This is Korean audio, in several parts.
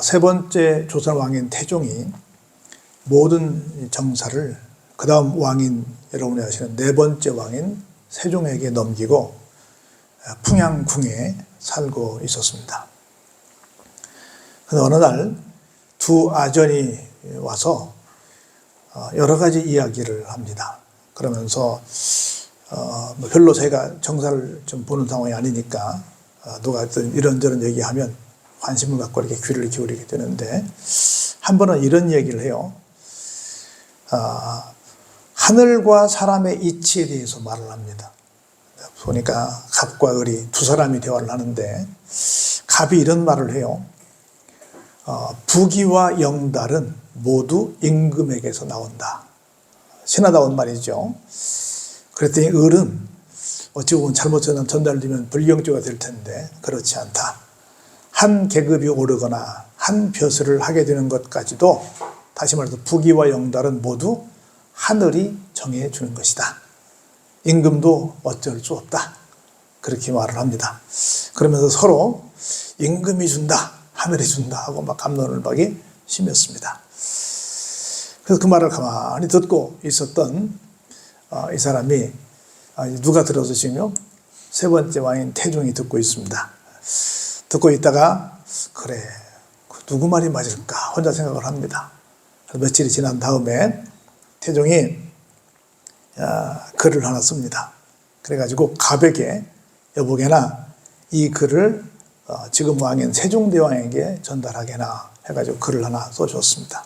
세 번째 조선 왕인 태종이 모든 정사를 그 다음 왕인, 여러분이 아시는 네 번째 왕인 세종에게 넘기고 풍양궁에 살고 있었습니다. 그런데 어느 날 두 아전이 와서 여러 가지 이야기를 합니다. 그러면서 별로 저희가 정사를 좀 보는 상황이 아니니까 누가 이런저런 얘기하면 관심을 갖고 이렇게 귀를 기울이게 되는데, 한 번은 이런 얘기를 해요. 하늘과 사람의 이치에 대해서 말을 합니다. 보니까 갑과 을이 두 사람이 대화를 하는데, 갑이 이런 말을 해요. 부귀와 영달은 모두 임금에게서 나온다. 신하다운 말이죠. 그랬더니 을은 어찌 보면 잘못 전달되면 불경조가 될 텐데 그렇지 않다. 한 계급이 오르거나 한 벼슬을 하게 되는 것까지도, 다시 말해서 부귀와 영달은 모두 하늘이 정해주는 것이다. 임금도 어쩔 수 없다. 그렇게 말을 합니다. 그러면서 서로 임금이 준다, 하늘이 준다 하고 막 갑론을 박이 심했습니다. 그래서 그 말을 가만히 듣고 있었던 이 사람이, 누가 들어주시며 세 번째 왕인 태종이 듣고 있습니다. 듣고 있다가 그래, 누구 말이 맞을까 혼자 생각을 합니다. 며칠이 지난 다음에 태종이 글을 하나 씁니다. 그래가지고 갑에게 여보게나 이 글을 지금 왕인 세종대왕에게 전달하게나 해가지고 글을 하나 써주었습니다.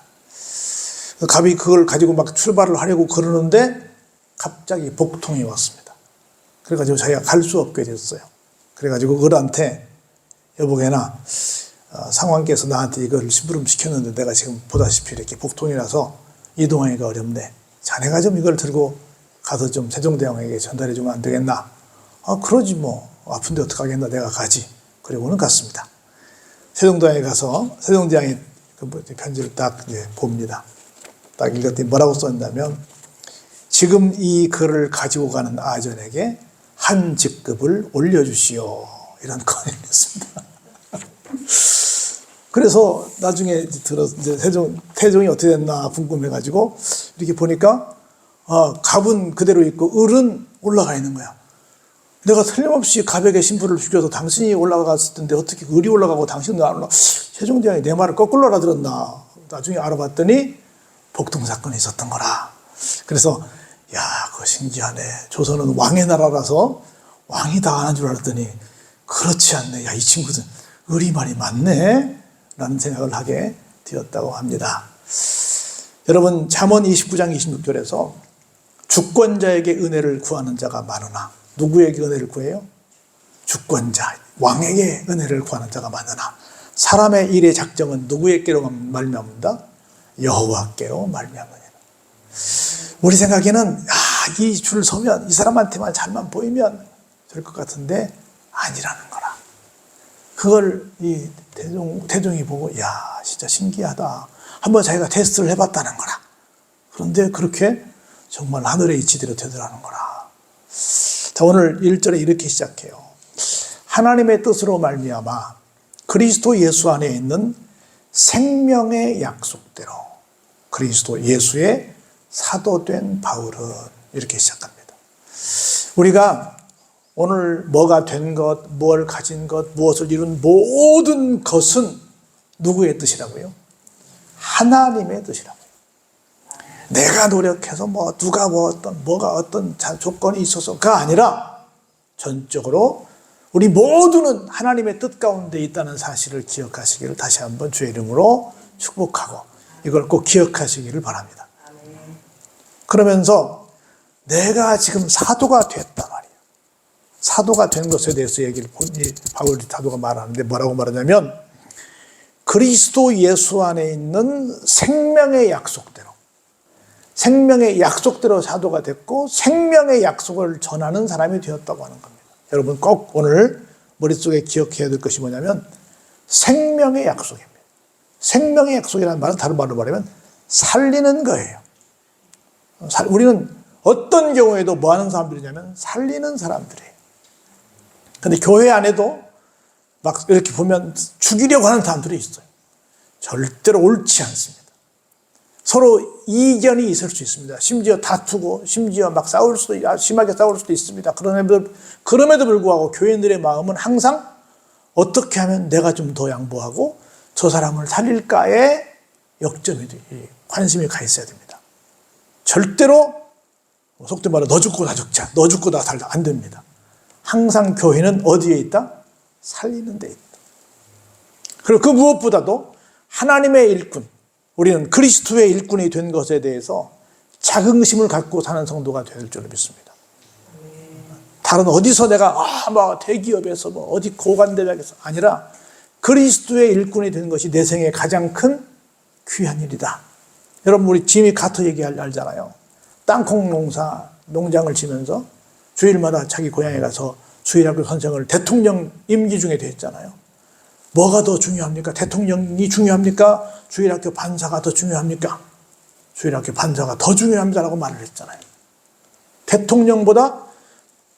갑이 그걸 가지고 막 출발을 하려고 그러는데 갑자기 복통이 왔습니다. 그래가지고 자기가 갈 수 없게 됐어요. 그래가지고 을한테 여보게나 상왕께서 나한테 이걸 심부름 시켰는데 내가 지금 보다시피 이렇게 복통이라서 이동하기가 어렵네. 자네가 좀 이걸 들고 가서 좀 세종대왕에게 전달해 주면 안 되겠나? 그러지 뭐. 아픈데 어떡하겠나, 내가 가지. 그리고는 갔습니다. 세종대왕에 가서 세종대왕이 그 편지를 딱 봅니다. 딱 읽었더니 뭐라고 썼냐면, 지금 이 글을 가지고 가는 아전에게 한 직급을 올려주시오. 이런 건을 했습니다. 그래서 나중에 이제 태종이 어떻게 됐나 궁금해가지고 이렇게 보니까 갑은 그대로 있고 을은 올라가 있는 거야. 내가 틀림없이 갑에게 신부를 죽여서 당신이 올라갔을 텐데 어떻게 을이 올라가고 당신은 안 올라가? 세종대왕이 내 말을 거꾸로 알아들었나? 나중에 알아봤더니 복통 사건이 있었던 거라. 그래서 야, 그거 신기하네. 조선은 왕의 나라라서 왕이 다 하는 줄 알았더니 그렇지 않네. 야, 이 친구들 을이 말이 맞네? 라는 생각을 하게 되었다고 합니다. 여러분, 잠언 29장 26절에서 주권자에게 은혜를 구하는 자가 많으나, 누구에게 은혜를 구해요? 주권자, 왕에게 은혜를 구하는 자가 많으나 사람의 일의 작정은 누구에게로 말미암는다? 여호와께로 말미암느니라. 우리 생각에는 이 줄 서면 이 사람한테만 잘만 보이면 될 것 같은데 아니라는 거라. 그걸 이 태종이 보고 진짜 신기하다. 한번 자기가 테스트를 해봤다는 거라. 그런데 그렇게 정말 하늘의 이치대로 되더라는 거라. 자, 오늘 1절에 이렇게 시작해요. 하나님의 뜻으로 말미암아 그리스도 예수 안에 있는 생명의 약속대로 그리스도 예수의 사도된 바울은, 이렇게 시작합니다. 우리가 오늘 뭐가 된 것, 뭘 가진 것, 무엇을 이룬 모든 것은 누구의 뜻이라고요? 하나님의 뜻이라고요. 내가 노력해서 누가 뭐가 어떤 조건이 있어서가 아니라 전적으로 우리 모두는 하나님의 뜻 가운데 있다는 사실을 기억하시기를 다시 한번 주의 이름으로 축복하고 이걸 꼭 기억하시기를 바랍니다. 그러면서 내가 지금 사도가 됐단 말이에요. 사도가 된 것에 대해서 바울 사도가 말하는데 뭐라고 말하냐면, 그리스도 예수 안에 있는 생명의 약속대로 사도가 됐고 생명의 약속을 전하는 사람이 되었다고 하는 겁니다. 여러분 꼭 오늘 머릿속에 기억해야 될 것이 뭐냐면 생명의 약속입니다. 생명의 약속이라는 말은 다른 말로 말하면 살리는 거예요. 우리는 어떤 경우에도 뭐 하는 사람들이냐면 살리는 사람들이에요. 근데 교회 안에도 막 이렇게 보면 죽이려고 하는 사람들이 있어요. 절대로 옳지 않습니다. 서로 이견이 있을 수 있습니다. 심지어 다투고 심지어 막 싸울 수도 심하게 싸울 수도 있습니다. 그럼에도 불구하고 교인들의 마음은 항상 어떻게 하면 내가 좀 더 양보하고 저 사람을 살릴까에 역점이 관심이 가 있어야 됩니다. 절대로 속된 말로 너 죽고 나 죽자, 너 죽고 나 살자 안 됩니다. 항상 교회는 어디에 있다? 살리는 데 있다. 그리고 그 무엇보다도 하나님의 일꾼, 우리는 그리스도의 일꾼이 된 것에 대해서 자긍심을 갖고 사는 성도가 될 줄 믿습니다. 다른 어디서 내가 뭐 대기업에서 뭐 어디 고관대학에서 아니라 그리스도의 일꾼이 된 것이 내 생에 가장 큰 귀한 일이다. 여러분 우리 지미 카터 얘기 알잖아요. 땅콩 농장을 지면서 주일마다 자기 고향에 가서 주일학교 선생을 대통령 임기 중에도 했잖아요. 뭐가 더 중요합니까? 대통령이 중요합니까? 주일학교 반사가 더 중요합니까? 주일학교 반사가 더 중요합니다라고 말을 했잖아요. 대통령보다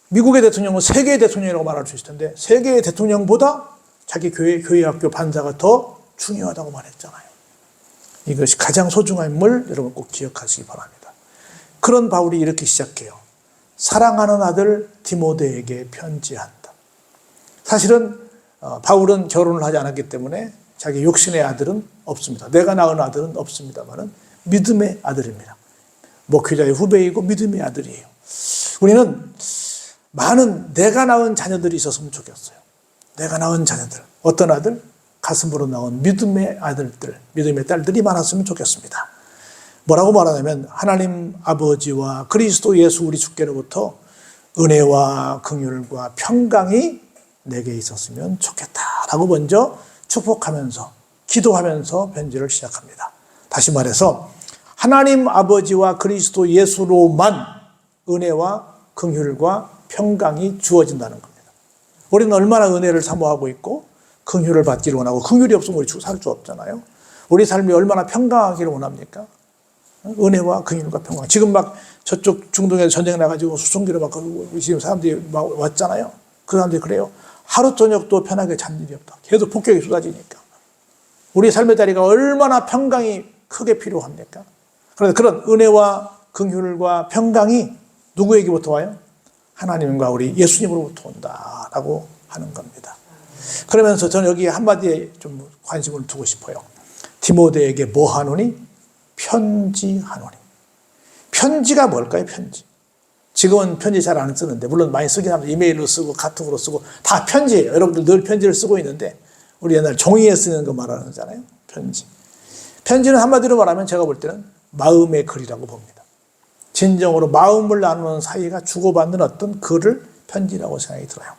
미국의 대통령은 세계의 대통령이라고 말할 수 있을 텐데 세계의 대통령보다 자기 교회학교 반사가 더 중요하다고 말했잖아요. 이것이 가장 소중한 인물 여러분 꼭 기억하시기 바랍니다. 그런 바울이 이렇게 시작해요. 사랑하는 아들 디모데에게 편지한다. 사실은 바울은 결혼을 하지 않았기 때문에 자기 육신의 아들은 없습니다. 내가 낳은 아들은 없습니다만은 믿음의 아들입니다. 목회자의 후배이고 믿음의 아들이에요. 우리는 많은 내가 낳은 자녀들이 있었으면 좋겠어요. 내가 낳은 자녀들. 어떤 아들? 가슴으로 나온 믿음의 아들들, 믿음의 딸들이 많았으면 좋겠습니다. 뭐라고 말하냐면 하나님 아버지와 그리스도 예수 우리 주께로부터 은혜와 긍휼과 평강이 내게 있었으면 좋겠다라고 먼저 축복하면서 기도하면서 편지를 시작합니다. 다시 말해서 하나님 아버지와 그리스도 예수로만 은혜와 긍휼과 평강이 주어진다는 겁니다. 우리는 얼마나 은혜를 사모하고 있고 긍휼을 받기를 원하고 긍휼이 없으면 우리 살 수 없잖아요. 우리 삶이 얼마나 평강하기를 원합니까? 은혜와 긍휼과 평강. 지금 막 저쪽 중동에서 전쟁 나가지고 수송기로 막 지금 사람들이 막 왔잖아요. 그 사람들이 그래요. 하루 저녁도 편하게 잔 일이 없다. 계속 폭격이 쏟아지니까. 우리 삶의 자리가 얼마나 평강이 크게 필요합니까? 그런데 그런 은혜와 긍휼과 평강이 누구에게부터 와요? 하나님과 우리 예수님으로부터 온다라고 하는 겁니다. 그러면서 저는 여기 한마디에 좀 관심을 두고 싶어요. 디모데에게 뭐 하노니? 편지하노니. 편지가 뭘까요? 편지. 지금은 편지 잘 안 쓰는데 물론 많이 쓰긴 합니다. 이메일로 쓰고 카톡으로 쓰고 다 편지예요. 여러분들 늘 편지를 쓰고 있는데 우리 옛날 종이에 쓰는 거 말하는 거잖아요. 편지. 편지는 한마디로 말하면 제가 볼 때는 마음의 글이라고 봅니다. 진정으로 마음을 나누는 사이가 주고받는 어떤 글을 편지라고 생각이 들어요.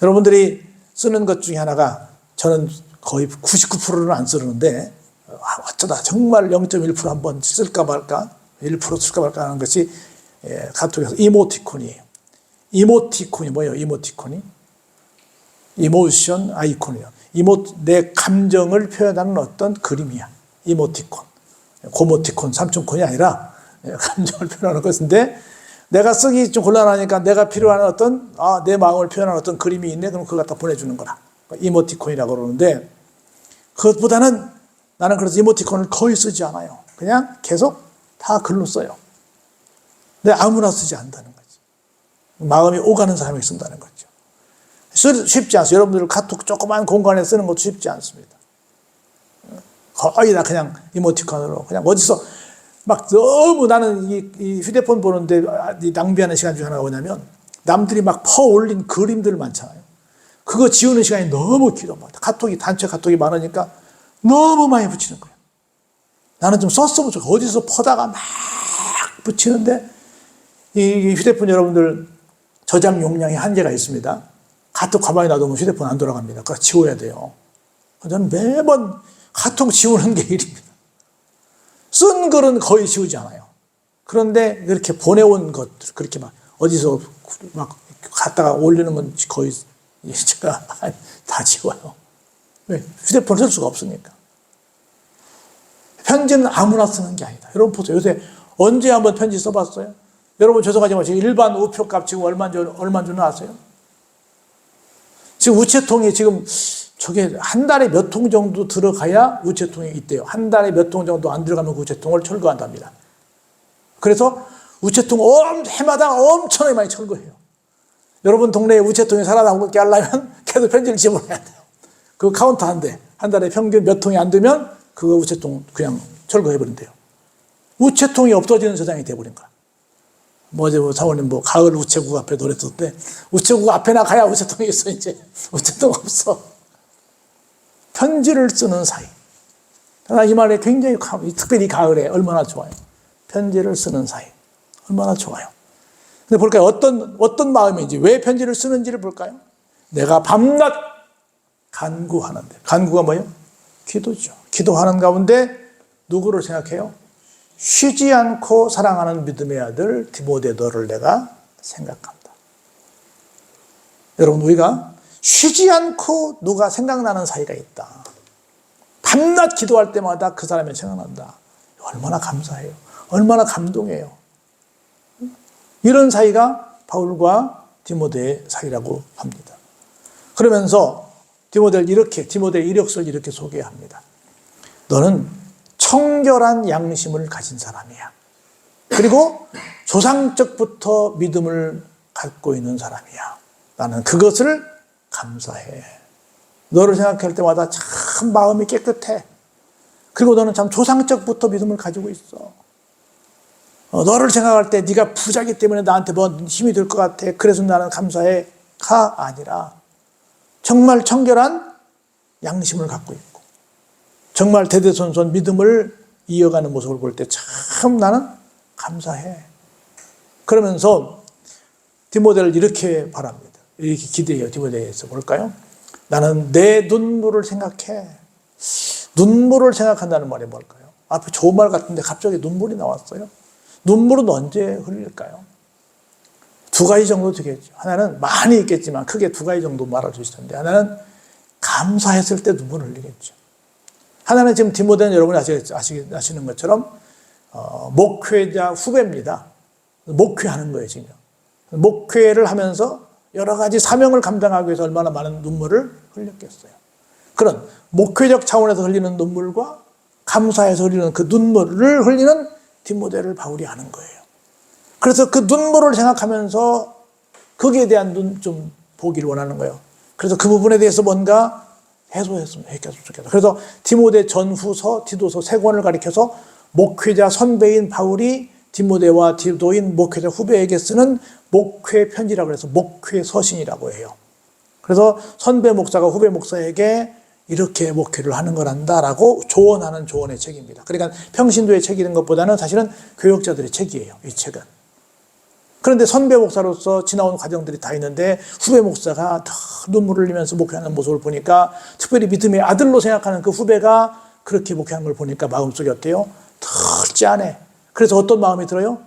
여러분들이 쓰는 것 중에 하나가 저는 거의 99%는 안 쓰는데 어쩌다 정말 0.1% 한번 쓸까 말까 1% 쓸까 말까 하는 것이 카톡에서 이모티콘이에요. 이모티콘이 뭐예요? 이모티콘이? 이모션 아이콘이에요. 내 감정을 표현하는 어떤 그림이야. 이모티콘. 고모티콘, 삼촌콘이 아니라 감정을 표현하는 것인데 내가 쓰기 좀 곤란하니까 내가 필요한 어떤 내 마음을 표현하는 어떤 그림이 있네. 그럼 그걸 갖다 보내주는 거라. 이모티콘이라고 그러는데 그것보다는 나는 그래서 이모티콘을 거의 쓰지 않아요. 그냥 계속 다 글로 써요. 근데 아무나 쓰지 않는다는 거지. 마음이 오가는 사람이 쓴다는 거죠. 쉽지 않습니다. 여러분들 카톡 조그만 공간에 쓰는 것도 쉽지 않습니다. 거의 다 그냥 이모티콘으로 그냥 어디서 막 너무 나는 이 휴대폰 보는데 낭비하는 시간 중에 하나가 뭐냐면 남들이 막 퍼올린 그림들 많잖아요. 그거 지우는 시간이 너무 길어. 단체 카톡이 많으니까 너무 많이 붙이는 거예요. 나는 좀 썼으면 좋겠어. 어디서 퍼다가 막 붙이는데 이 휴대폰 여러분들 저장 용량이 한계가 있습니다. 카톡 가만히 놔두면 휴대폰 안 돌아갑니다. 그거 지워야 돼요. 저는 매번 카톡 지우는 게 일입니다. 쓴 글은 거의 지우지 않아요. 그런데 이렇게 보내온 것들, 그렇게 막 어디서 막 갖다가 올리는 건 거의 제가 다 지워요. 왜? 휴대폰을 쓸 수가 없으니까. 편지는 아무나 쓰는 게 아니다. 여러분 보세요. 요새 언제 한번 편지 써봤어요? 여러분 죄송하지만 지금 일반 우표값 지금 얼마인 줄 아세요? 지금 우체통이 지금 저게 한 달에 몇 통 정도 들어가야 우체통에 있대요. 한 달에 몇 통 정도 안 들어가면 그 우체통을 철거한답니다. 그래서 우체통 해마다 엄청나게 많이 철거해요. 여러분 동네에 우체통이 살아남게 하려면 계속 편지를 집어넣어야 돼요. 그 카운터 한 달에 평균 몇 통이 안 되면 그거 우체통 그냥 철거해버린대요. 우체통이 없어지는 세상이 돼버린 거야. 어제 사모님 가을 우체국 앞에 노래 듣는데 우체국 앞에 나가야 우체통이 있어. 이제 우체통 없어. 편지를 쓰는 사이. 이 말에 굉장히 특별히 가을에 얼마나 좋아요. 편지를 쓰는 사이. 얼마나 좋아요. 근데 볼까요? 어떤 마음인지, 왜 편지를 쓰는지를 볼까요? 내가 밤낮 간구하는데. 간구가 뭐예요? 기도죠. 기도하는 가운데 누구를 생각해요? 쉬지 않고 사랑하는 믿음의 아들 디모데도를 내가 생각한다. 여러분, 우리가 쉬지 않고 누가 생각나는 사이가 있다. 밤낮 기도할 때마다 그 사람이 생각난다. 얼마나 감사해요. 얼마나 감동해요. 이런 사이가 바울과 디모데의 사이라고 합니다. 그러면서 디모데의 이력서를 이렇게 소개합니다. 너는 청결한 양심을 가진 사람이야. 그리고 조상적부터 믿음을 갖고 있는 사람이야. 나는 그것을 감사해. 너를 생각할 때마다 참 마음이 깨끗해. 그리고 너는 참 조상적부터 믿음을 가지고 있어. 너를 생각할 때 네가 부자기 때문에 나한테 뭐 힘이 될 것 같아. 그래서 나는 감사해가 아니라 정말 청결한 양심을 갖고 있고 정말 대대손손 믿음을 이어가는 모습을 볼 때 참 나는 감사해. 그러면서 디모데를 이렇게 바랍니다. 이렇게 기대해요. 디모데에서 볼까요? 나는 내 눈물을 생각해. 눈물을 생각한다는 말이 뭘까요? 앞에 좋은 말 같은데 갑자기 눈물이 나왔어요. 눈물은 언제 흘릴까요? 두 가지 정도 되겠죠. 하나는 많이 있겠지만 크게 두 가지 정도 말할 수 있을 텐데, 하나는 감사했을 때 눈물을 흘리겠죠. 하나는 지금 디모데는 여러분이 아시는 것처럼 목회자 후배입니다. 목회하는 거예요, 지금. 목회를 하면서 여러 가지 사명을 감당하기 위해서 얼마나 많은 눈물을 흘렸겠어요. 그런 목회적 차원에서 흘리는 눈물과 감사해서 흘리는 그 눈물을 흘리는 디모데를 바울이 하는 거예요. 그래서 그 눈물을 생각하면서 거기에 대한 좀 보기를 원하는 거예요. 그래서 그 부분에 대해서 뭔가 해소했으면 좋겠다. 그래서 디모데 전후서, 디도서 세 권을 가리켜서 목회자 선배인 바울이 디모데와 디도인 목회자 후배에게 쓰는 목회 편지라고 해서 목회 서신이라고 해요. 그래서 선배 목사가 후배 목사에게 이렇게 목회를 하는 거란다라고 조언하는 조언의 책입니다. 그러니까 평신도의 책이는 것보다는 사실은 교역자들의 책이에요, 이 책은. 그런데 선배 목사로서 지나온 과정들이 다 있는데 후배 목사가 더 눈물을 흘리면서 목회하는 모습을 보니까 특별히 믿음의 아들로 생각하는 그 후배가 그렇게 목회하는 걸 보니까 마음속이 어때요? 더 짠해. 그래서 어떤 마음이 들어요?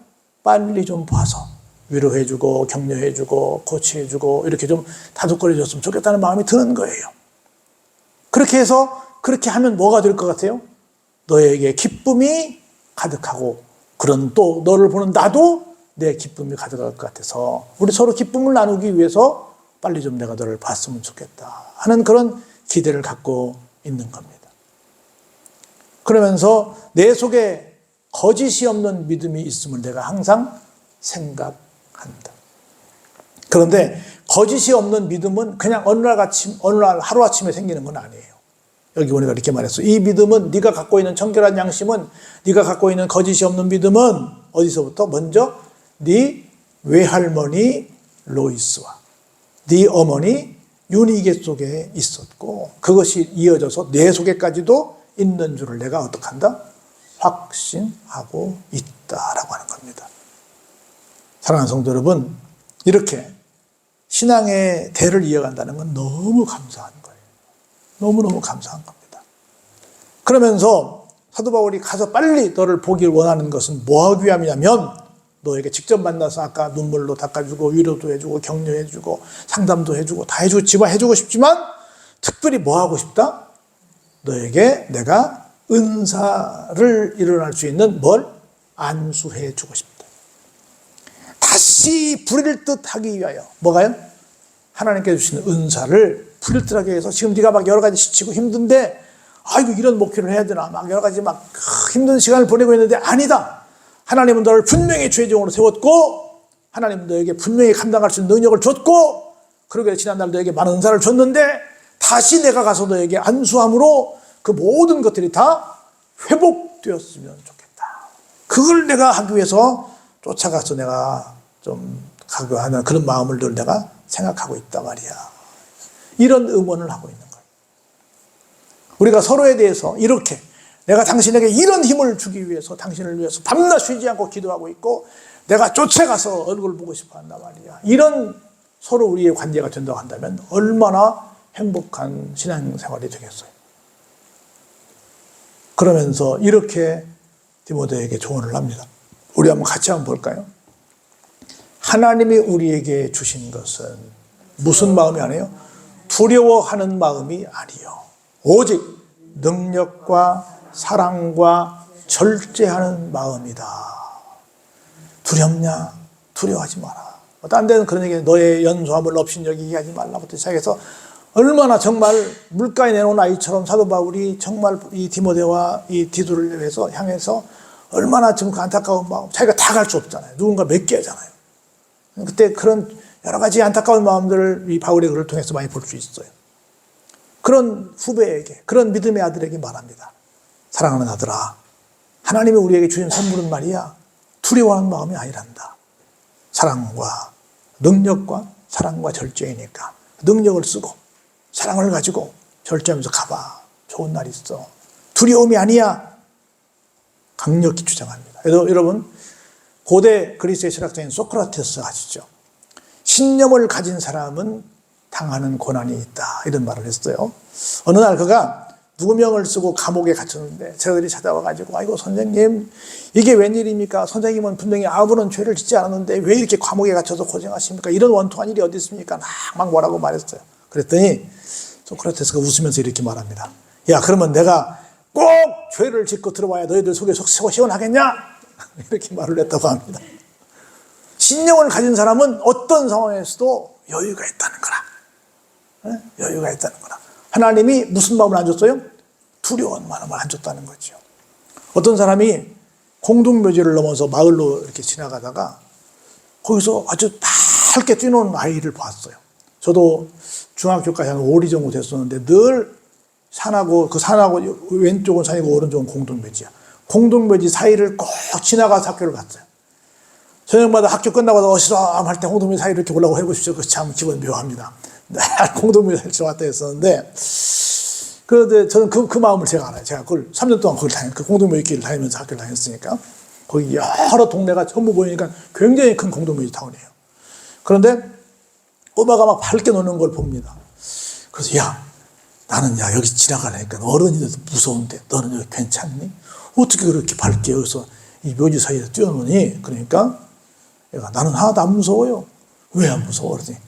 빨리 좀 봐서 위로해주고 격려해주고 코치해주고 이렇게 좀 다독거려줬으면 좋겠다는 마음이 드는 거예요. 그렇게 해서 그렇게 하면 뭐가 될 것 같아요? 너에게 기쁨이 가득하고 그런 또 너를 보는 나도 내 기쁨이 가득할 것 같아서 우리 서로 기쁨을 나누기 위해서 빨리 좀 내가 너를 봤으면 좋겠다 하는 그런 기대를 갖고 있는 겁니다. 그러면서 내 속에 거짓이 없는 믿음이 있음을 내가 항상 생각한다. 그런데 거짓이 없는 믿음은 그냥 어느 날 하루아침에 생기는 건 아니에요. 여기 보니까 이렇게 말했어. 이 믿음은 네가 갖고 있는 청결한 양심은 네가 갖고 있는 거짓이 없는 믿음은 어디서부터? 먼저 네 외할머니 로이스와 네 어머니 유니게 속에 있었고 그것이 이어져서 내 속에까지도 있는 줄을 내가 어떻게 한다? 확신하고 있다라고 하는 겁니다. 사랑하는 성도 여러분, 이렇게 신앙의 대를 이어간다는 건 너무 감사한 거예요. 너무너무 감사한 겁니다. 그러면서 사도 바울이 가서 빨리 너를 보길 원하는 것은 뭐 하기 위함이냐면 너에게 직접 만나서 아까 눈물로 닦아주고 위로도 해주고 격려해주고 상담도 해주고 다 해주고 지화해주고 싶지만 특별히 뭐 하고 싶다? 너에게 내가 은사를 일어날 수 있는 뭘? 안수해주고 싶다. 다시 부릴 듯 하기 위하여 뭐가요? 하나님께 주시는 은사를 풀릴듯하게 해서 지금 네가 막 여러 가지 지치고 힘든데 아이고 이런 목표를 해야 되나 막 여러 가지 막 힘든 시간을 보내고 있는데 아니다. 하나님은 너를 분명히 주의 종으로 세웠고 하나님은 너에게 분명히 감당할 수 있는 능력을 줬고 그러게 지난날 너에게 많은 은사를 줬는데 다시 내가 가서 너에게 안수함으로 그 모든 것들이 다 회복되었으면 좋겠다. 그걸 내가 하기 위해서 쫓아가서 내가 좀 가고 하는 그런 마음을 늘 내가 생각하고 있단 말이야. 이런 응원을 하고 있는 거예요. 우리가 서로에 대해서 이렇게 내가 당신에게 이런 힘을 주기 위해서 당신을 위해서 밤낮 쉬지 않고 기도하고 있고 내가 쫓아가서 얼굴 보고 싶어 한단 말이야. 이런 서로 우리의 관계가 된다고 한다면 얼마나 행복한 신앙생활이 되겠어요. 그러면서 이렇게 디모데에게 조언을 합니다. 우리 한번 같이 한번 볼까요? 하나님이 우리에게 주신 것은 무슨 마음이 아니에요? 두려워하는 마음이 아니요. 오직 능력과 사랑과 절제하는 마음이다. 두렵냐? 두려워하지 마라. 딴 데는 그런 얘기, 너의 연소함을 없인 여기게 하지 말라부터 시작해서 얼마나 정말 물가에 내놓은 아이처럼 사도 바울이 정말 이 디모데와 이 디도를 향해서 얼마나 지금 안타까운 마음, 자기가 다 갈 수 없잖아요. 누군가 맺게 하잖아요. 그때 그런 여러 가지 안타까운 마음들을 이 바울의 글을 통해서 많이 볼 수 있어요. 그런 후배에게, 그런 믿음의 아들에게 말합니다. 사랑하는 아들아, 하나님이 우리에게 주신 선물은 말이야, 두려워하는 마음이 아니란다. 사랑과 능력과 사랑과 절제이니까 능력을 쓰고 사랑을 가지고 절제하면서 가봐. 좋은 날이 있어. 두려움이 아니야. 강력히 주장합니다. 여러분, 고대 그리스의 철학자인 소크라테스 아시죠? 신념을 가진 사람은 당하는 고난이 있다. 이런 말을 했어요. 어느 날 그가 누명을 쓰고 감옥에 갇혔는데 제자들이 찾아와가지고 아이고 선생님 이게 웬일입니까? 선생님은 분명히 아무런 죄를 짓지 않았는데 왜 이렇게 감옥에 갇혀서 고생하십니까? 이런 원통한 일이 어디 있습니까? 막 뭐라고 말했어요. 그랬더니 소크라테스가 웃으면서 이렇게 말합니다. 야 그러면 내가 꼭 죄를 짓고 들어와야 너희들 속이 시원하겠냐? 이렇게 말을 했다고 합니다. 신념을 가진 사람은 어떤 상황에서도 여유가 있다는 거라. 여유가 있다는 거라. 하나님이 무슨 마음을 안 줬어요? 두려운 마음을 안 줬다는 거죠. 어떤 사람이 공동묘지를 넘어서 마을로 이렇게 지나가다가 거기서 아주 밝게 뛰노는 아이를 봤어요. 저도 중학교까지 한 5리 정도 됐었는데 늘 산하고 그 산하고 왼쪽은 산이고 오른쪽은 공동묘지야. 공동묘지 사이를 꼭 지나가서 학교를 갔어요. 저녁마다 학교 끝나고 어시럼할 때 공동묘지 사이를 이렇게 올라가고 해보십시오. 그 참 기분 묘합니다. 공동묘지 사이를 지나갔다 했었는데 그런데 저는 그 마음을 제가 알아요. 제가 그걸 3년 동안 거기 그 공동묘지 길을 다니면서 학교를 다녔으니까 거기 여러 동네가 전부 보이니까 굉장히 큰 공동묘지 타운이에요. 그런데 꼬마가 막 밝게 노는 걸 봅니다. 그래서 나는 여기 지나가려니까 어른이라도 무서운데 너는 여기 괜찮니? 어떻게 그렇게 밝게 여기서 이 묘지 사이에서 뛰어노니? 그러니까 얘가 나는 하나도 안 무서워요. 왜 안 무서워? 그러더니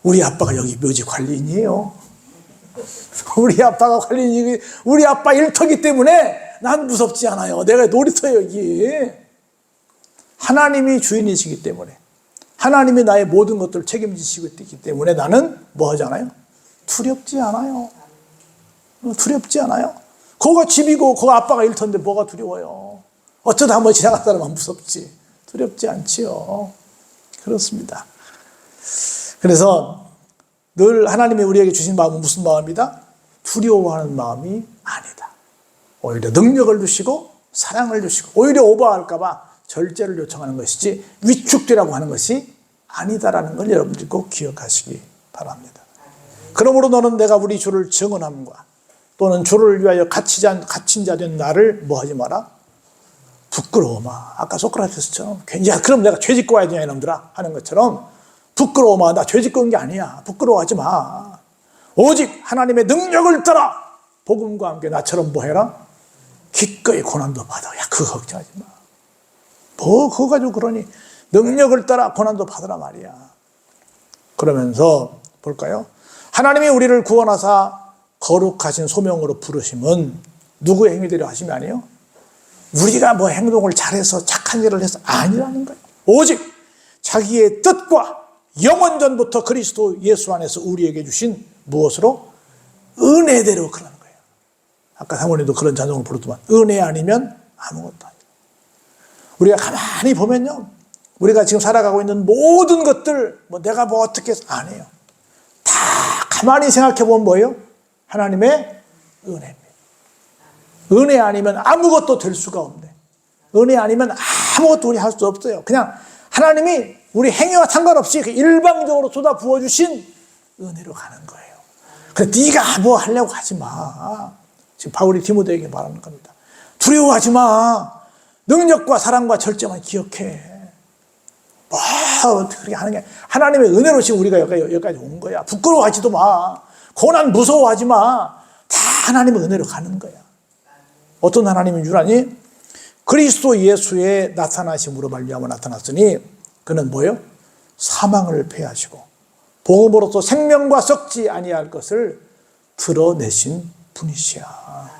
우리 아빠가 여기 묘지 관리인이에요. 우리 아빠가 관리인이 우리 아빠 일터기 때문에 난 무섭지 않아요. 내가 놀이터예요 여기. 하나님이 주인이시기 때문에 하나님이 나의 모든 것들을 책임지시고 있기 때문에 나는 뭐 하지 않아요? 두렵지 않아요. 두렵지 않아요. 거가 집이고 거가 아빠가 일터인데 뭐가 두려워요. 어쩌다 한번 지나갔다면 무섭지. 두렵지 않지요. 그렇습니다. 그래서 늘 하나님이 우리에게 주신 마음은 무슨 마음이다? 두려워하는 마음이 아니다. 오히려 능력을 주시고 사랑을 주시고 오히려 오버할까 봐 절제를 요청하는 것이지 위축되라고 하는 것이 아니다라는 걸 여러분들이 꼭 기억하시기 바랍니다. 그러므로 너는 내가 우리 주를 증언함과 또는 주를 위하여 갇힌 자 된 나를 뭐 하지 마라? 부끄러워 마. 아까 소크라테스처럼 괜히 그럼 내가 죄 짓고 와야 되냐 이놈들아 하는 것처럼 부끄러워 마. 나 죄 짓고 온 게 아니야. 부끄러워하지 마. 오직 하나님의 능력을 따라 복음과 함께 나처럼 뭐 해라? 기꺼이 고난도 받아. 그거 걱정하지 마. 뭐 그거 가지고 그러니 능력을 따라 고난도 받으라 말이야. 그러면서 볼까요? 하나님이 우리를 구원하사 거룩하신 소명으로 부르심은 누구의 행위대로 하심이 아니에요? 우리가 뭐 행동을 잘해서 착한 일을 해서 아니라는 거예요. 오직 자기의 뜻과 영원전부터 그리스도 예수 안에서 우리에게 주신 무엇으로? 은혜대로 그러는 거예요. 아까 사모님도 그런 찬송을 부르더만 은혜 아니면 아무것도 아니다. 우리가 가만히 보면요, 우리가 지금 살아가고 있는 모든 것들 내가 어떻게 해서 안 해요. 다 가만히 생각해 보면 뭐예요? 하나님의 은혜입니다. 은혜 아니면 아무것도 될 수가 없네. 은혜 아니면 아무것도 우리 할 수 없어요. 그냥 하나님이 우리 행위와 상관없이 일방적으로 쏟아 부어주신 은혜로 가는 거예요. 그래, 네가 뭐 하려고 하지 마. 지금 바울이 디모데에게 말하는 겁니다. 두려워하지 마. 능력과 사랑과 절제만 기억해. 어떻게 그렇게 하는 게 하나님의 은혜로 지금 우리가 여기까지 온 거야. 부끄러워하지도 마. 고난 무서워하지 마. 다 하나님의 은혜로 가는 거야. 어떤 하나님인 줄 아니? 그리스도 예수의 나타나심으로 말미암아 나타났으니 그는 뭐예요? 사망을 패하시고 복음으로서 생명과 썩지 아니할 것을 드러내신 분이시야.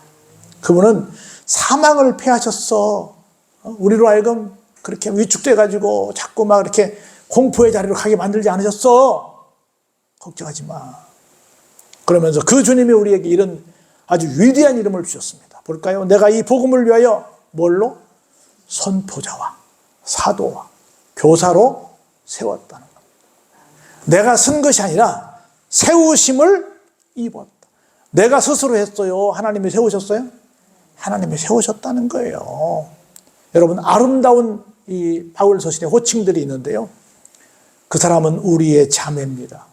그분은 사망을 패하셨어. 우리로 하여금 그렇게 위축돼가지고 자꾸 막 이렇게 공포의 자리로 가게 만들지 않으셨어. 걱정하지 마. 그러면서 그 주님이 우리에게 이런 아주 위대한 이름을 주셨습니다. 볼까요? 내가 이 복음을 위하여 뭘로? 선포자와 사도와 교사로 세웠다는 겁니다. 내가 쓴 것이 아니라 세우심을 입었다. 내가 스스로 했어요? 하나님이 세우셨어요? 하나님이 세우셨다는 거예요. 여러분, 아름다운 이 바울 서신의 호칭들이 있는데요. 그 사람은 우리의 자매입니다.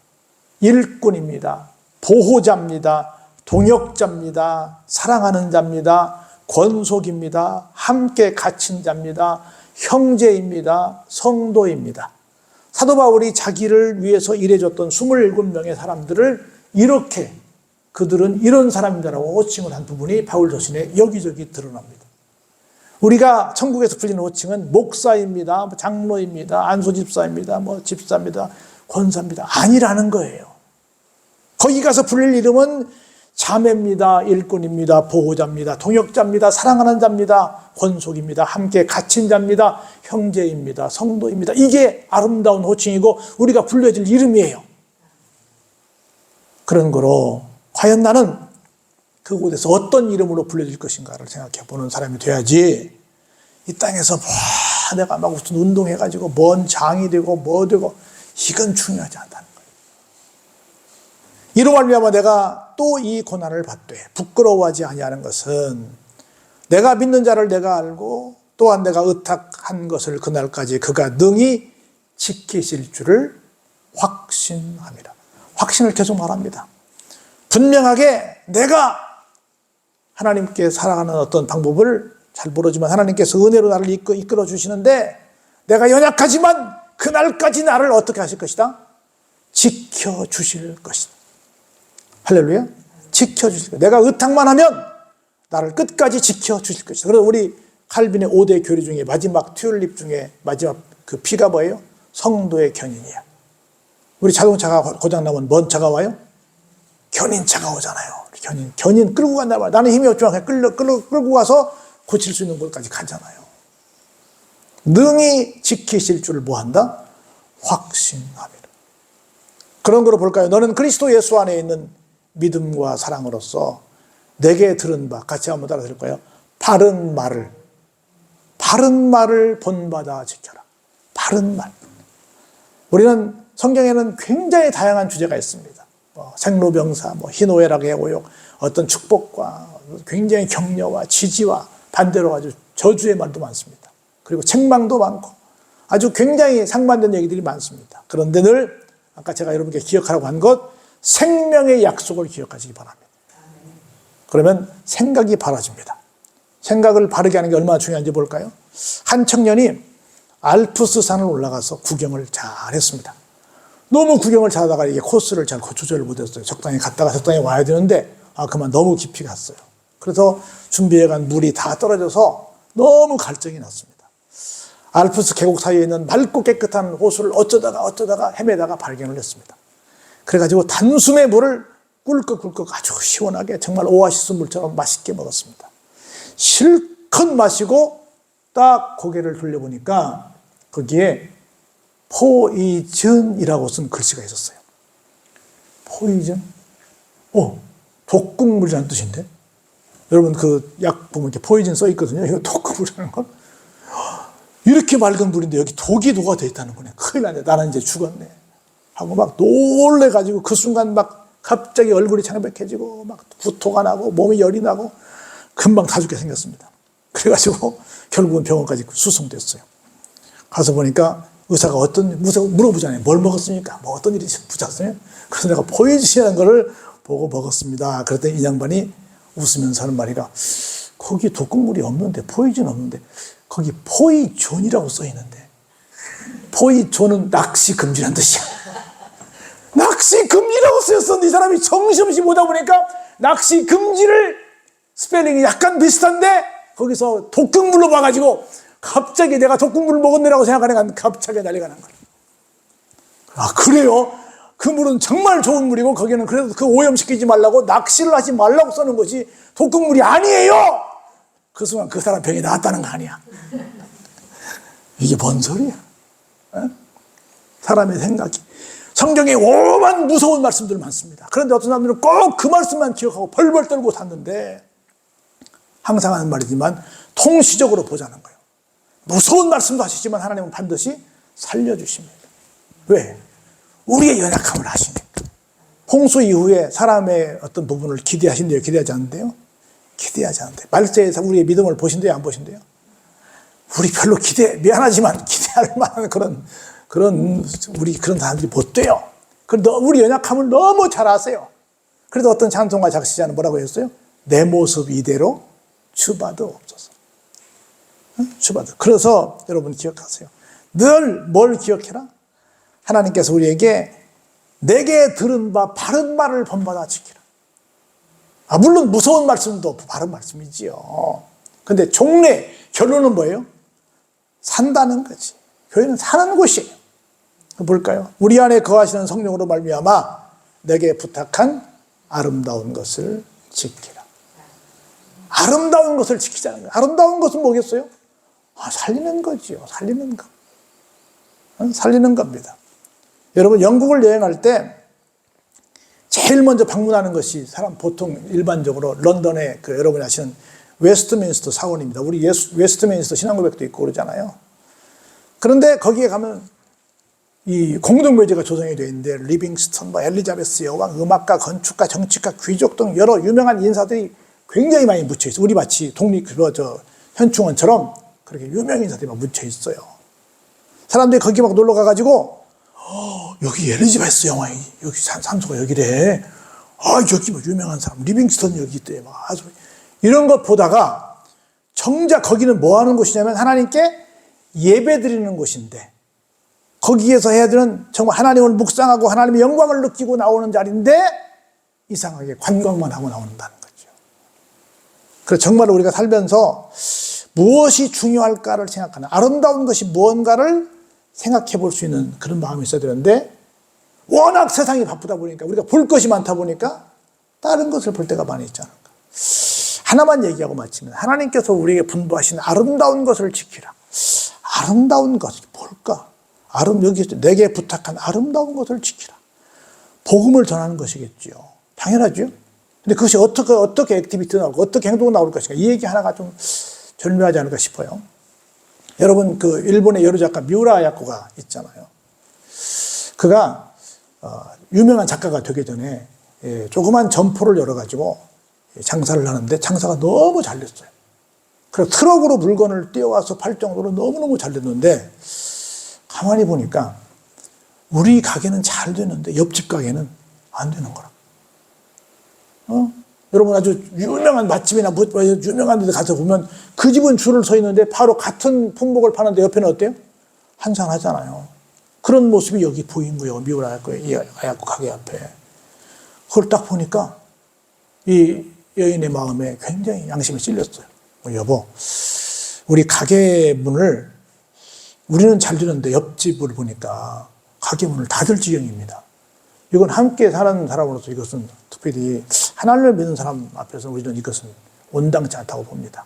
일꾼입니다. 보호자입니다. 동역자입니다. 사랑하는 자입니다. 권속입니다. 함께 갇힌 자입니다. 형제입니다. 성도입니다. 사도 바울이 자기를 위해서 일해줬던 27명의 사람들을 이렇게 그들은 이런 사람이다라고 호칭을 한 부분이 바울 서신에 여기저기 드러납니다. 우리가 천국에서 불리는 호칭은 목사입니다. 장로입니다. 안소집사입니다. 집사입니다. 권사입니다. 아니라는 거예요. 거기 가서 불릴 이름은 자매입니다. 일꾼입니다. 보호자입니다. 동역자입니다. 사랑하는 자입니다. 권속입니다. 함께 갇힌 자입니다. 형제입니다. 성도입니다. 이게 아름다운 호칭이고 우리가 불려질 이름이에요. 그런 거로 과연 나는 그곳에서 어떤 이름으로 불려질 것인가를 생각해 보는 사람이 돼야지 이 땅에서 내가 막 무슨 운동해가지고 뭔 장이 되고 뭐 되고 이건 중요하지 않다는 거예요. 이로 말미암아 내가 또 이 고난을 받되 부끄러워하지 아니하는 것은 내가 믿는 자를 내가 알고 또한 내가 의탁한 것을 그날까지 그가 능히 지키실 줄을 확신함이라. 확신을 계속 말합니다. 분명하게 내가 하나님께 살아가는 어떤 방법을 잘 모르지만 하나님께서 은혜로 나를 이끌어 주시는데 내가 연약하지만 그날까지 나를 어떻게 하실 것이다? 지켜주실 것이다. 할렐루야. 지켜주실 것이다. 내가 의탁만 하면 나를 끝까지 지켜주실 것이다. 그래서 우리 칼빈의 5대 교리 중에 마지막 튤립 중에 마지막 그 P가 뭐예요? 성도의 견인이야. 우리 자동차가 고장나면 뭔 차가 와요? 견인차가 오잖아요. 견인 끌고 간단 말이야. 나는 힘이 없지만 그냥 끌고 가서 고칠 수 있는 곳까지 가잖아요. 능히 지키실 줄 뭐한다? 확신함이라. 그런 거로 볼까요? 너는 그리스도 예수 안에 있는 믿음과 사랑으로서 내게 들은 바, 같이 한번 따라 들을까요? 바른 말을 본받아 지켜라. 바른 말. 우리는 성경에는 굉장히 다양한 주제가 있습니다. 생로병사, 희노애락의 오욕, 어떤 축복과 굉장히 격려와 지지와 반대로 아주 저주의 말도 많습니다. 그리고 책망도 많고 아주 굉장히 상반된 얘기들이 많습니다. 그런데 늘 아까 제가 여러분께 기억하라고 한 것, 생명의 약속을 기억하시기 바랍니다. 그러면 생각이 바라집니다. 생각을 바르게 하는 게 얼마나 중요한지 볼까요? 한 청년이 알프스 산을 올라가서 구경을 잘 했습니다. 너무 구경을 잘하다가 이게 코스를 잘 조절을 못했어요. 적당히 갔다가 적당히 와야 되는데 그만 너무 깊이 갔어요. 그래서 준비해간 물이 다 떨어져서 너무 갈증이 났습니다. 알프스 계곡 사이에 있는 맑고 깨끗한 호수를 어쩌다가 헤매다가 발견을 했습니다. 그래가지고 단숨에 물을 꿀꺽꿀꺽 아주 시원하게 정말 오아시스 물처럼 맛있게 먹었습니다. 실컷 마시고 딱 고개를 돌려보니까 거기에 포이즌이라고 쓴 글씨가 있었어요. 포이즌? 독극물이라는 뜻인데? 여러분 그 약 보면 이렇게 포이즌 써 있거든요. 이거 독극물이라는 건? 이렇게 맑은 물인데 여기 독이 녹아져 있다는 거네. 큰일 났네. 나는 이제 죽었네. 하고 막 놀래가지고 그 순간 막 갑자기 얼굴이 창백해지고 막 구토가 나고 몸이 열이 나고 금방 다 죽게 생겼습니다. 그래가지고 결국은 병원까지 수송됐어요. 가서 보니까 의사가 물어보잖아요. 뭘 먹었습니까? 뭐 어떤 일이 붙였어요? 그래서 내가 포이즌이라는 거를 보고 먹었습니다. 그랬더니 이 양반이 웃으면서 하는 말이가, 거기 독극물이 없는데, 포이즌 없는데, 거기 포이존이라고 써 있는데, 포이존은 낚시 금지라는 뜻이야. 낚시 금지라고 쓰였었는데 이 사람이 정신없이 보다 보니까 낚시 금지를 스펠링이 약간 비슷한데 거기서 독극물로 봐가지고 갑자기 내가 독극물을 먹었네라고 생각하니까 갑자기 난리가 난 거예요. 아, 그래요? 그 물은 정말 좋은 물이고 거기는 그래도 그 오염시키지 말라고 낚시를 하지 말라고 써는 것이 독극물이 아니에요. 그 순간 그 사람 병이 나았다는 거 아니야. 이게 뭔 소리야? 에? 사람의 생각이. 성경에 오만 무서운 말씀들 많습니다. 그런데 어떤 사람들은 꼭 그 말씀만 기억하고 벌벌 떨고 샀는데, 항상 하는 말이지만 통시적으로 보자는 거예요. 무서운 말씀도 하시지만 하나님은 반드시 살려주십니다. 왜? 우리의 연약함을 아시니까. 홍수 이후에 사람의 어떤 부분을 기대하신대요? 기대하지 않는데요? 기대하지 않는데요. 말세에서 우리의 믿음을 보신대요? 안 보신대요? 우리 별로 미안하지만 기대할 만한 우리 그런 사람들이 못 돼요. 우리 연약함을 너무 잘 아세요. 그래도 어떤 찬송가 작시자는 뭐라고 했어요? 내 모습 이대로 주받아옵소서. 주받아. 그래서 여러분 기억하세요. 늘 뭘 기억해라? 하나님께서 우리에게 내게 들은 바 바른 말을 본받아 지키라. 물론 무서운 말씀도 바른 말씀이지요. 근데 종래 결론은 뭐예요? 산다는 거지. 교회는 사는 곳이에요. 볼까요? 우리 안에 거하시는 성령으로 말미암아 내게 부탁한 아름다운 것을 지키라. 아름다운 것을 지키자는 거예요. 아름다운 것은 뭐겠어요? 살리는 거지요. 살리는 거. 살리는 겁니다. 여러분, 영국을 여행할 때 제일 먼저 방문하는 것이 보통 일반적으로 런던의 여러분이 아시는 웨스트민스터 사원입니다. 우리 웨스트민스터 신앙고백도 있고 그러잖아요. 그런데 거기에 가면 이 공동묘지가 조성이 되어 있는데 리빙스턴, 엘리자베스 여왕, 음악가, 건축가, 정치가, 귀족 등 여러 유명한 인사들이 굉장히 많이 묻혀 있어요. 우리 마치 현충원처럼 그렇게 유명 인사들이 막 묻혀 있어요. 사람들이 거기 막 놀러 가가지고 여기 엘리자베스 여왕이 여기 산소가 여기래. 여기 뭐 유명한 사람 리빙스턴 여기 있대. 이런 것 보다가 정작 거기는 뭐 하는 곳이냐면 하나님께 예배 드리는 곳인데 거기에서 해야 되는 정말 하나님을 묵상하고 하나님의 영광을 느끼고 나오는 자리인데 이상하게 관광만 하고 나온다는 거죠. 그래서 정말 우리가 살면서 무엇이 중요할까를 생각하는, 아름다운 것이 무언가를 생각해 볼 수 있는 그런 마음이 있어야 되는데 워낙 세상이 바쁘다 보니까 우리가 볼 것이 많다 보니까 다른 것을 볼 때가 많이 있지 않을까. 하나만 얘기하고 마치면 하나님께서 우리에게 분부하신 아름다운 것을 지키라. 아름다운 것이 뭘까? 여기 내게 부탁한 아름다운 것을 지키라. 복음을 전하는 것이겠죠. 당연하죠. 근데 그것이 어떻게 액티비티 나오고 어떻게 행동이 나올 것인가. 이 얘기 하나가 좀 절묘하지 않을까 싶어요. 여러분, 일본의 여류 작가 미우라 야코가 있잖아요. 그가 유명한 작가가 되기 전에 조그만 점포를 열어가지고 장사를 하는데 장사가 너무 잘 됐어요. 그래서 트럭으로 물건을 띄워와서 팔 정도로 너무너무 잘 됐는데 가만히 보니까 우리 가게는 잘 되는데 옆집 가게는 안 되는 거라. 여러분, 아주 유명한 맛집이나 유명한 데 가서 보면 그 집은 줄을 서 있는데 바로 같은 품목을 파는데 옆에는 어때요? 한산하잖아요. 그런 모습이 여기 보인 거예요. 미우라 야코 가게 앞에. 그걸 딱 보니까 이 여인의 마음에 굉장히 양심이 찔렸어요. 여보, 우리 가게 문을 우리는 잘 되는데 옆집을 보니까 가게 문을 닫을 지경입니다. 이건 함께 사는 사람으로서 이것은 특별히 하나님을 믿는 사람 앞에서 우리는 이것은 온당치 않다고 봅니다.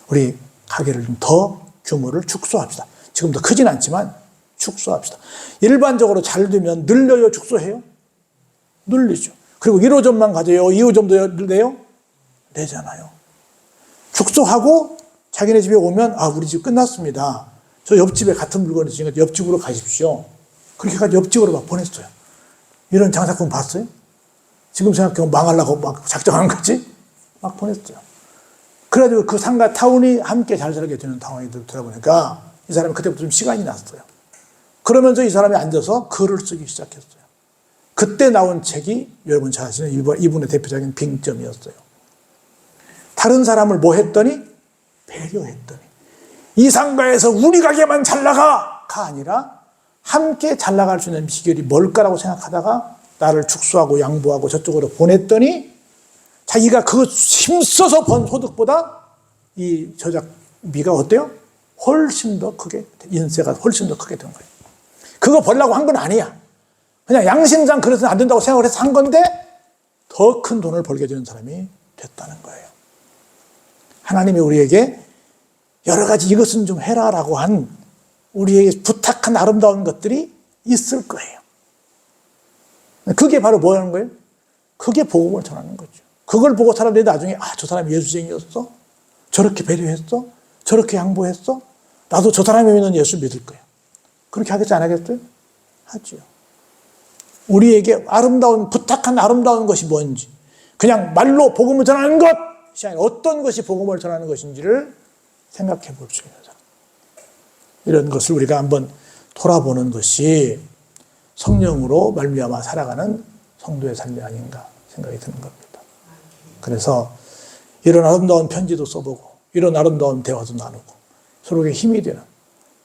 우리 가게를 좀 더 규모를 축소합시다. 지금도 크진 않지만 축소합시다. 일반적으로 잘 되면 늘려요, 축소해요? 늘리죠. 그리고 1호점만 가져요, 2호점도 내요? 내잖아요. 축소하고 자기네 집에 오면 아, 우리 집 끝났습니다. 저 옆집에 같은 물건이 있으니까 옆집으로 가십시오. 그렇게 해서 옆집으로 막 보냈어요. 이런 장사꾼 봤어요? 지금 생각해보면 망하려고 막 작정한 거지? 막 보냈어요. 그래가지고 그 상가 타운이 함께 잘 살게 되는 상황이 되다 보니까 이 사람이 그때부터 좀 시간이 났어요. 그러면서 이 사람이 앉아서 글을 쓰기 시작했어요. 그때 나온 책이 여러분 잘 아시는 이분의 대표적인 빙점이었어요. 다른 사람을 뭐 했더니? 배려했더니. 이 상가에서 우리 가게만 잘 나가가 아니라 함께 잘 나갈 수 있는 비결이 뭘까라고 생각하다가 나를 축소하고 양보하고 저쪽으로 보냈더니 자기가 그 힘써서 번 소득보다 이 저작비가 어때요? 훨씬 더 크게, 인세가 훨씬 더 크게 된 거예요. 그거 벌려고 한 건 아니야. 그냥 양심상 그래서는 안 된다고 생각을 해서 한 건데 더 큰 돈을 벌게 되는 사람이 됐다는 거예요. 하나님이 우리에게 여러 가지 이것은 좀 해라라고 한 우리에게 부탁한 아름다운 것들이 있을 거예요. 그게 바로 뭐 하는 거예요? 그게 복음을 전하는 거죠. 그걸 보고 사람들이 나중에 아, 저 사람이 예수쟁이였어? 저렇게 배려했어? 저렇게 양보했어? 나도 저 사람이 믿는 예수 믿을 거야. 그렇게 하겠지 안 하겠어요? 하지요. 우리에게 부탁한 아름다운 것이 뭔지, 그냥 말로 복음을 전하는 것이 아니라 어떤 것이 복음을 전하는 것인지를 생각해 볼 수 있는 사람. 이런 것을 우리가 한번 돌아보는 것이 성령으로 말미암아 살아가는 성도의 삶이 아닌가 생각이 드는 겁니다. 그래서 이런 아름다운 편지도 써보고 이런 아름다운 대화도 나누고 서로에게 힘이 되는,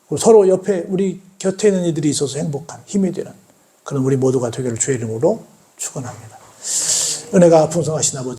그리고 서로 옆에 우리 곁에 있는 이들이 있어서 행복한 힘이 되는 그런 우리 모두가 되기를 주의 이름으로 축원합니다. 은혜가 풍성하신 아버지,